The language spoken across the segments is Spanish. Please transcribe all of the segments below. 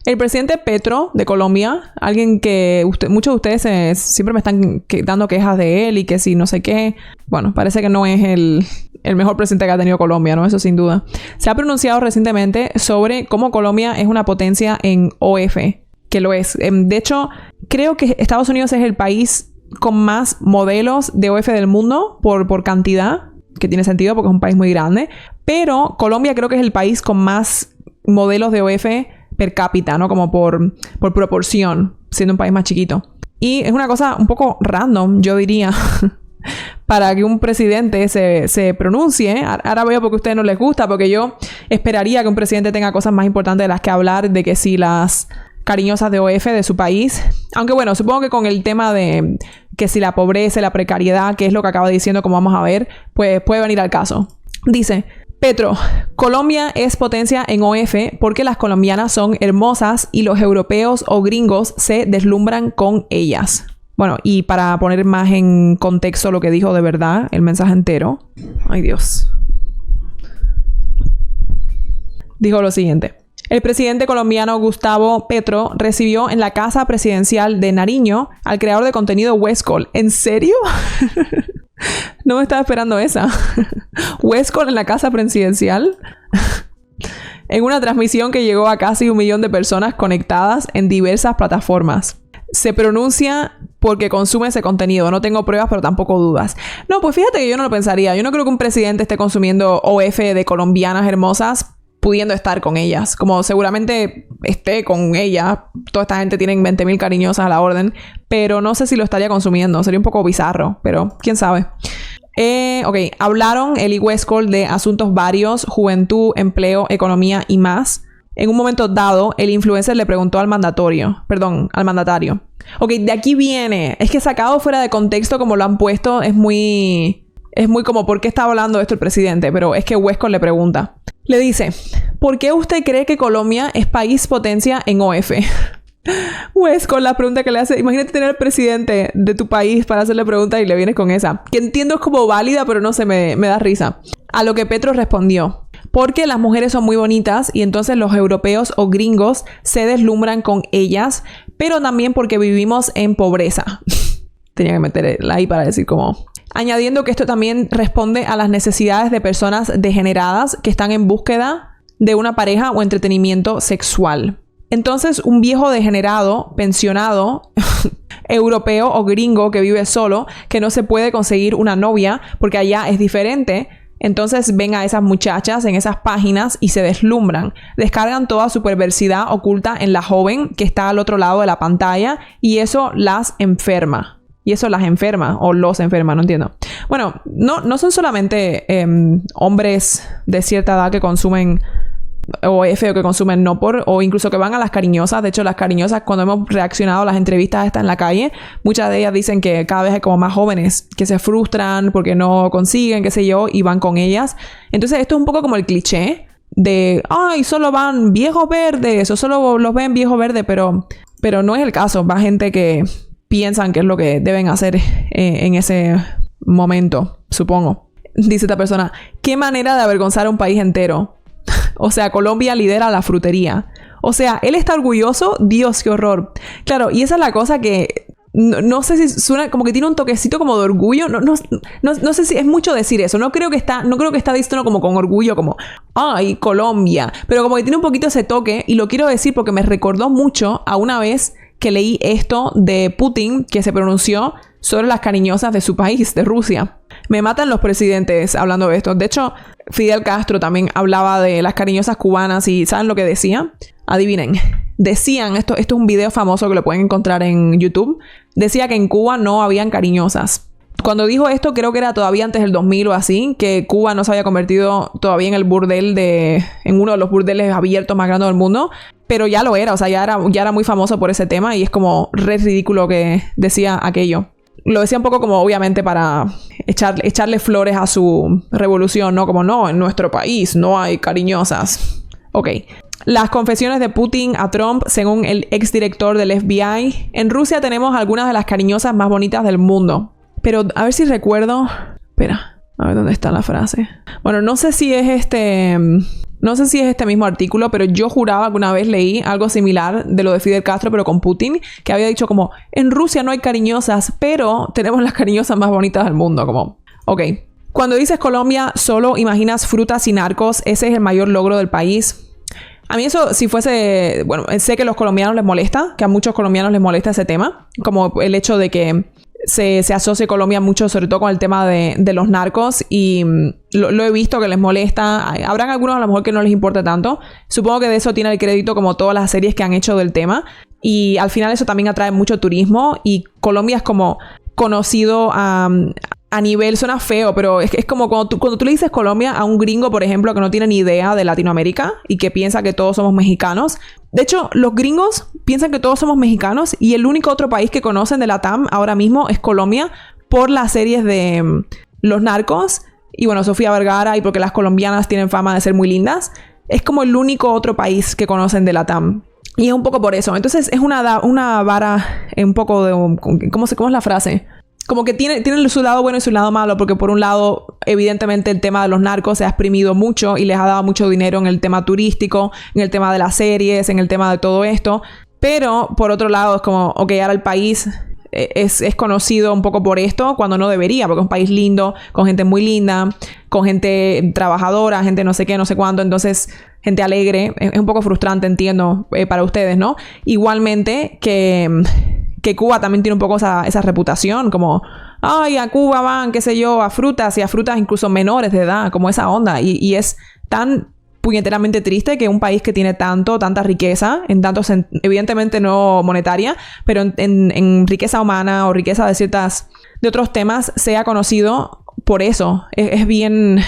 El presidente Petro de Colombia, alguien que muchos de ustedes siempre me están dando quejas de él y que si no sé qué. Bueno, parece que no es el mejor presidente que ha tenido Colombia, ¿no? Eso sin duda. Se ha pronunciado recientemente sobre cómo Colombia es una potencia en OF, que lo es. De hecho, creo que Estados Unidos es el país con más modelos de OF del mundo por cantidad, que tiene sentido porque es un país muy grande. Pero Colombia creo que es el país con más modelos de OF per cápita, ¿no? Como por proporción, siendo un país más chiquito. Y es una cosa un poco random, yo diría, para que un presidente se pronuncie. Ahora veo porque a ustedes no les gusta, porque yo esperaría que un presidente tenga cosas más importantes de las que hablar, de que si las cariñosas de OF de su país. Aunque bueno, supongo que con el tema de que si la pobreza y la precariedad, que es lo que acaba diciendo, como vamos a ver, pues puede venir al caso. Dice: Petro, Colombia es potencia en OF porque las colombianas son hermosas y los europeos o gringos se deslumbran con ellas. Bueno, y para poner más en contexto lo que dijo de verdad, el mensaje entero. Ay, Dios. Dijo lo siguiente. El presidente colombiano Gustavo Petro recibió en la casa presidencial de Nariño al creador de contenido Westcol. ¿En serio? No me estaba esperando esa. Westcol en la casa presidencial. En una transmisión que llegó a casi 1 millón de personas conectadas en diversas plataformas. Se pronuncia porque consume ese contenido. No tengo pruebas, pero tampoco dudas. No, pues fíjate que yo no lo pensaría. Yo no creo que un presidente esté consumiendo OF de colombianas hermosas pudiendo estar con ellas. Como seguramente esté con ellas. Toda esta gente tiene 20,000 cariñosas a la orden. Pero no sé si lo estaría consumiendo. Sería un poco bizarro. Pero quién sabe. Ok. Hablaron él y Westcol de asuntos varios. Juventud, empleo, economía y más. En un momento dado, el influencer le preguntó al mandatario. Ok, de aquí viene. Es que sacado fuera de contexto como lo han puesto, es muy como ¿por qué está hablando esto el presidente? Pero es que Westcol le pregunta. Le dice: ¿por qué usted cree que Colombia es país potencia en OF? Westcol, la pregunta que le hace. Imagínate tener al presidente de tu país para hacerle preguntas y le vienes con esa. Que entiendo es como válida, pero no sé, me da risa. A lo que Petro respondió: porque las mujeres son muy bonitas y entonces los europeos o gringos se deslumbran con ellas, pero también porque vivimos en pobreza. Tenía que meterla ahí para decir como... Añadiendo que esto también responde a las necesidades de personas degeneradas que están en búsqueda de una pareja o entretenimiento sexual. Entonces, un viejo degenerado, pensionado, europeo o gringo que vive solo, que no se puede conseguir una novia porque allá es diferente... Entonces ven a esas muchachas en esas páginas y se deslumbran. Descargan toda su perversidad oculta en la joven que está al otro lado de la pantalla y eso las enferma. O los enferma, no entiendo. Bueno, no son solamente hombres de cierta edad que consumen OF o que consumen no por, o incluso que van a las cariñosas. De hecho, las cariñosas, cuando hemos reaccionado a las entrevistas estas en la calle, muchas de ellas dicen que cada vez hay como más jóvenes que se frustran porque no consiguen, qué sé yo, y van con ellas. Entonces, esto es un poco como el cliché de, ay, solo van viejos verdes, o solo los ven viejos verdes, pero no es el caso. Va gente que piensan que es lo que deben hacer en ese momento, supongo. Dice esta persona: ¿qué manera de avergonzar a un país entero? O sea, Colombia lidera la frutería. O sea, él está orgulloso. Dios, qué horror. Claro, y esa es la cosa que... No sé si suena como que tiene un toquecito como de orgullo. No sé si es mucho decir eso. No creo que está diciendo como con orgullo, como ¡ay, Colombia! Pero como que tiene un poquito ese toque. Y lo quiero decir porque me recordó mucho a una vez que leí esto de Putin, que se pronunció sobre las cariñosas de su país, de Rusia. Me matan los presidentes hablando de esto. De hecho, Fidel Castro también hablaba de las cariñosas cubanas y ¿saben lo que decía? Adivinen. Decían, esto es un video famoso que lo pueden encontrar en YouTube. Decía que en Cuba no habían cariñosas. Cuando dijo esto, creo que era todavía antes del 2000 o así, que Cuba no se había convertido todavía en el burdel en uno de los burdeles abiertos más grandes del mundo. Pero ya lo era, o sea, ya era muy famoso por ese tema y es como re ridículo que decía aquello. Lo decía un poco como obviamente para echarle flores a su revolución, ¿no? Como no, en nuestro país no hay cariñosas. Ok. Las confesiones de Putin a Trump, según el exdirector del FBI. En Rusia tenemos algunas de las cariñosas más bonitas del mundo. Pero a ver si recuerdo... Espera, a ver dónde está la frase. Bueno, no sé si es No sé si es este mismo artículo, pero yo juraba que una vez leí algo similar de lo de Fidel Castro, pero con Putin, que había dicho como, en Rusia no hay cariñosas, pero tenemos las cariñosas más bonitas del mundo. Como, ok. Cuando dices Colombia, solo imaginas frutas y narcos. Ese es el mayor logro del país. A mí eso, si fuese... Bueno, sé que a los colombianos les molesta, que a muchos colombianos les molesta ese tema. Como el hecho de que se asocie Colombia mucho, sobre todo con el tema de los narcos. Y lo he visto que les molesta. Habrán algunos a lo mejor que no les importa tanto. Supongo que de eso tiene el crédito como todas las series que han hecho del tema. Y al final eso también atrae mucho turismo. Y Colombia es como conocido a nivel, suena feo, pero es como cuando tú le dices Colombia a un gringo, por ejemplo, que no tiene ni idea de Latinoamérica y que piensa que todos somos mexicanos. De hecho, los gringos piensan que todos somos mexicanos y el único otro país que conocen de LATAM ahora mismo es Colombia por las series de los narcos y bueno, Sofía Vergara y porque las colombianas tienen fama de ser muy lindas. Es como el único otro país que conocen de LATAM. Y es un poco por eso. Entonces es una vara un poco de... ¿Cómo es la frase? Como que tiene su lado bueno y su lado malo, porque por un lado, evidentemente, el tema de los narcos se ha exprimido mucho y les ha dado mucho dinero en el tema turístico, en el tema de las series, en el tema de todo esto. Pero, por otro lado, es como, ok, ahora el país es conocido un poco por esto, cuando no debería, porque es un país lindo, con gente muy linda, con gente trabajadora, gente no sé qué, no sé cuánto, entonces, gente alegre. Es un poco frustrante, entiendo, para ustedes, ¿no? Igualmente que Cuba también tiene un poco esa reputación, como, ay, a Cuba van, qué sé yo, a frutas incluso menores de edad, como esa onda. Y es tan puñeteramente triste que un país que tiene tanta riqueza, evidentemente no monetaria, pero en riqueza humana o riqueza de otros temas, sea conocido por eso. Es bien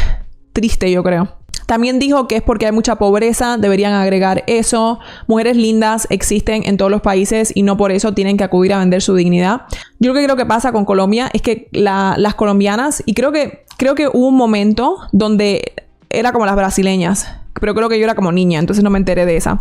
triste, yo creo. También dijo que es porque hay mucha pobreza, deberían agregar eso. Mujeres lindas existen en todos los países y no por eso tienen que acudir a vender su dignidad. Yo creo que pasa con Colombia es que las colombianas, y creo que hubo un momento donde era como las brasileñas, pero creo que yo era como niña, entonces no me enteré de esa.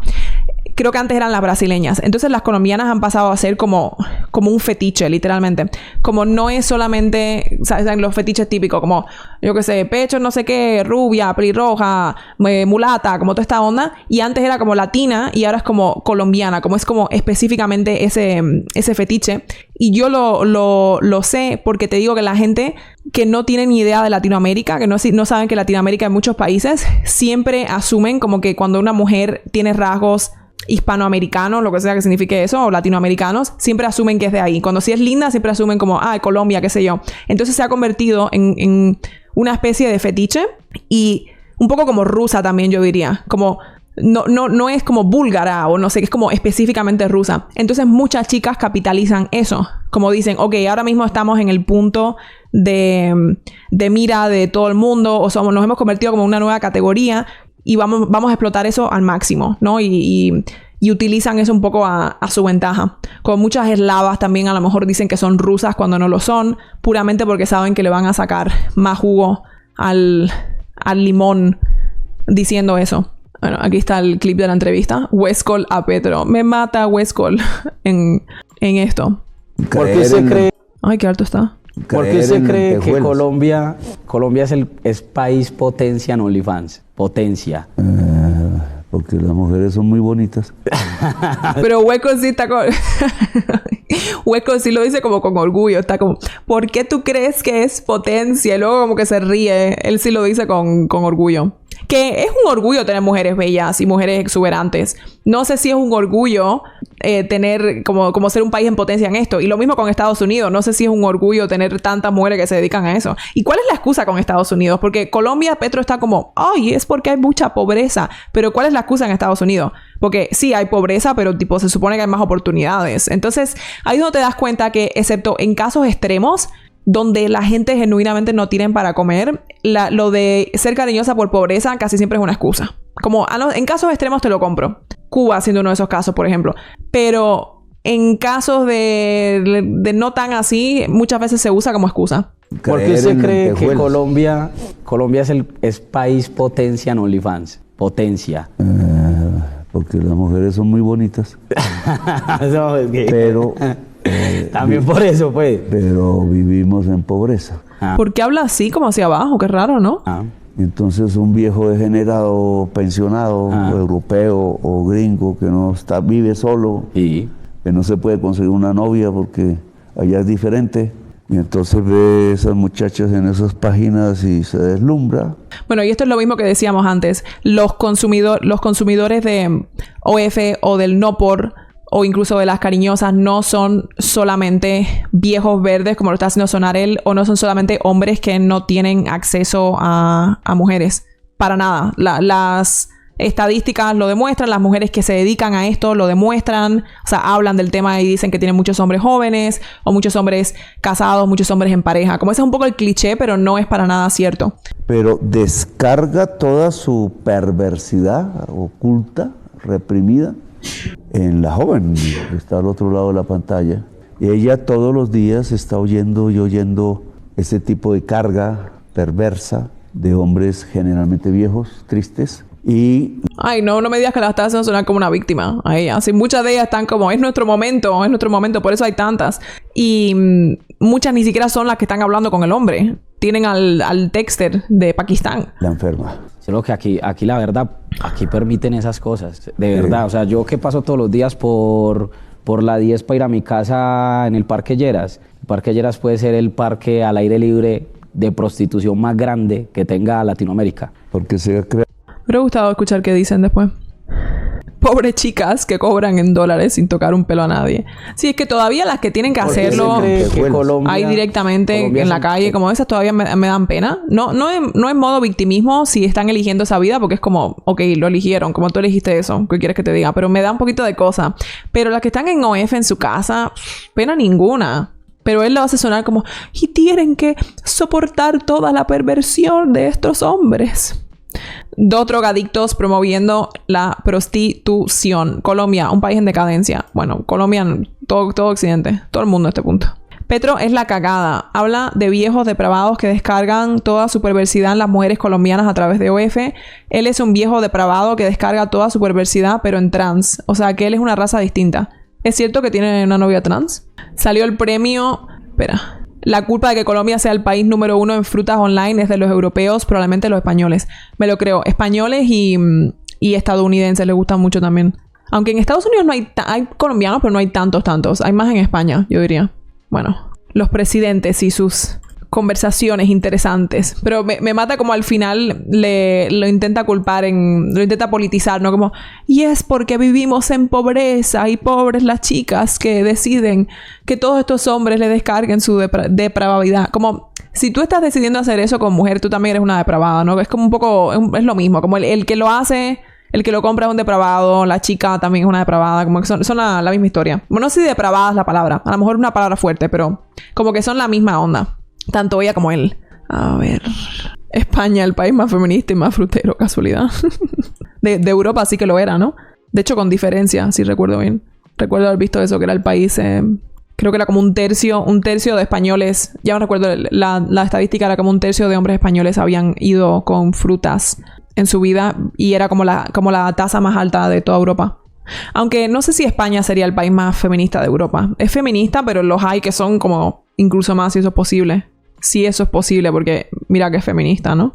Creo que antes eran las brasileñas. Entonces las colombianas han pasado a ser como un fetiche, literalmente. Como no es solamente, ¿sabes? Los fetiches típicos, como, yo qué sé, pecho no sé qué, rubia, pelirroja, mulata, como toda esta onda. Y antes era como latina y ahora es como colombiana, como es como específicamente ese fetiche. Y yo lo sé porque te digo que la gente que no tiene ni idea de Latinoamérica, que no saben que Latinoamérica hay muchos países, siempre asumen como que cuando una mujer tiene rasgos hispanoamericanos, lo que sea que signifique eso, o latinoamericanos, siempre asumen que es de ahí. Cuando sí es linda, siempre asumen como, Colombia, qué sé yo. Entonces se ha convertido en una especie de fetiche y un poco como rusa también, yo diría. Como, no es como búlgara o no sé, es como específicamente rusa. Entonces muchas chicas capitalizan eso. Como dicen, ok, ahora mismo estamos en el punto de mira de todo el mundo, o nos hemos convertido como una nueva categoría y vamos a explotar eso al máximo, ¿no? Y utilizan eso un poco a su ventaja. Como muchas eslavas también a lo mejor dicen que son rusas cuando no lo son, puramente porque saben que le van a sacar más jugo al limón diciendo eso. Bueno, aquí está el clip de la entrevista. Westcol a Petro. Me mata Westcol en esto. ¿Por qué se cree? Ay, qué alto está. ¿Por qué se cree que Colombia es país potencia en OnlyFans? Potencia. Porque las mujeres son muy bonitas. Pero Hueco sí está con... Hueco sí lo dice como con orgullo. Está como... ¿Por qué tú crees que es potencia? Y luego como que se ríe. Él sí lo dice con orgullo. Que es un orgullo tener mujeres bellas y mujeres exuberantes. No sé si es un orgullo tener como ser un país en potencia en esto. Y lo mismo con Estados Unidos. No sé si es un orgullo tener tantas mujeres que se dedican a eso. ¿Y cuál es la excusa con Estados Unidos? Porque Colombia, Petro está como, ay, es porque hay mucha pobreza. Pero ¿cuál es la excusa en Estados Unidos? Porque sí, hay pobreza, pero tipo se supone que hay más oportunidades. Entonces, ahí es donde te das cuenta que, excepto en casos extremos, donde la gente genuinamente no tienen para comer, lo de ser cariñosa por pobreza casi siempre es una excusa. Como en casos extremos te lo compro. Cuba siendo uno de esos casos, por ejemplo. Pero en casos de no tan así, muchas veces se usa como excusa. ¿Por qué se cree que Colombia es país potencia en OnlyFans? Potencia. Porque las mujeres son muy bonitas. No, es que... Pero... también por eso, pues. Pero vivimos en pobreza. ¿Por qué habla así como hacia abajo? Qué raro, ¿no? Entonces un viejo degenerado, pensionado, europeo o gringo que no vive solo, que no se puede conseguir una novia porque allá es diferente. Y entonces ve esas muchachas en esas páginas y se deslumbra. Bueno, y esto es lo mismo que decíamos antes. Los consumidores de OF o del no por, o incluso de las cariñosas, no son solamente viejos verdes, como lo está haciendo sonar él, o no son solamente hombres que no tienen acceso a mujeres. Para nada. Las estadísticas lo demuestran, las mujeres que se dedican a esto lo demuestran, o sea, hablan del tema y dicen que tienen muchos hombres jóvenes o muchos hombres casados, muchos hombres en pareja. Como ese es un poco el cliché, pero no es para nada cierto. Pero descarga toda su perversidad oculta, reprimida, en la joven que está al otro lado de la pantalla. Y ella todos los días está oyendo ese tipo de carga perversa de hombres generalmente viejos, tristes. Ay, no me digas que la estás haciendo sonar como una víctima a ella. Así, muchas de ellas están como, es nuestro momento, por eso hay tantas. Y muchas ni siquiera son las que están hablando con el hombre. Tienen al Dexter de Pakistán. La enferma. Solo que aquí la verdad, aquí permiten esas cosas. De verdad, o sea, yo que paso todos los días por la 10 para ir a mi casa en el Parque Lleras. El Parque Lleras puede ser el parque al aire libre de prostitución más grande que tenga Latinoamérica. Porque se ha creado. Me hubiera gustado escuchar qué dicen después. Pobres chicas que cobran en dólares sin tocar un pelo a nadie. Sí, es que todavía las que tienen que hacerlo ahí directamente en la calle, como esas todavía me dan pena. No es modo victimismo si están eligiendo esa vida, porque es como, ok, lo eligieron, como tú elegiste eso, ¿qué quieres que te diga? Pero me da un poquito de cosa. Pero las que están en OF en su casa, pena ninguna. Pero él lo hace sonar como, y tienen que soportar toda la perversión de estos hombres. 2 drogadictos promoviendo la prostitución. Colombia, un país en decadencia. Bueno, Colombia, todo Occidente, todo el mundo a este punto. Petro es la cagada. Habla de viejos depravados que descargan toda su perversidad en las mujeres colombianas a través de OF. Él es un viejo depravado que descarga toda su perversidad, pero en trans. O sea, que él es una raza distinta. ¿Es cierto que tiene una novia trans? Salió el premio... Espera... La culpa de que Colombia sea el país número 1 en frutas online es de los europeos, probablemente los españoles. Me lo creo. Españoles y estadounidenses les gustan mucho también. Aunque en Estados Unidos no hay colombianos, pero no hay tantos. Hay más en España, yo diría. Bueno, los presidentes y sus conversaciones interesantes. Pero me mata como al final lo intenta culpar, lo intenta politizar, ¿no? Como, y es porque vivimos en pobreza y pobres las chicas que deciden que todos estos hombres le descarguen su depravidad. Como, si tú estás decidiendo hacer eso como mujer, tú también eres una depravada, ¿no? Es como un poco, es lo mismo. Como el que lo hace... El que lo compra es un depravado, la chica también es una depravada, como que son la misma historia. Bueno, no sé si depravada es la palabra, a lo mejor es una palabra fuerte, pero como que son la misma onda. Tanto ella como él. A ver... España, el país más feminista y más frutero, casualidad. de Europa sí que lo era, ¿no? De hecho, con diferencia, si recuerdo bien. Recuerdo haber visto eso, que era el país... creo que era como un tercio de españoles. Ya no recuerdo, la estadística era como un tercio de hombres españoles habían ido con frutas en su vida y era como la tasa más alta de toda Europa. Aunque no sé si España sería el país más feminista de Europa. Es feminista, pero los hay que son como incluso más, si eso es posible. Si eso es posible, porque mira que es feminista, ¿no?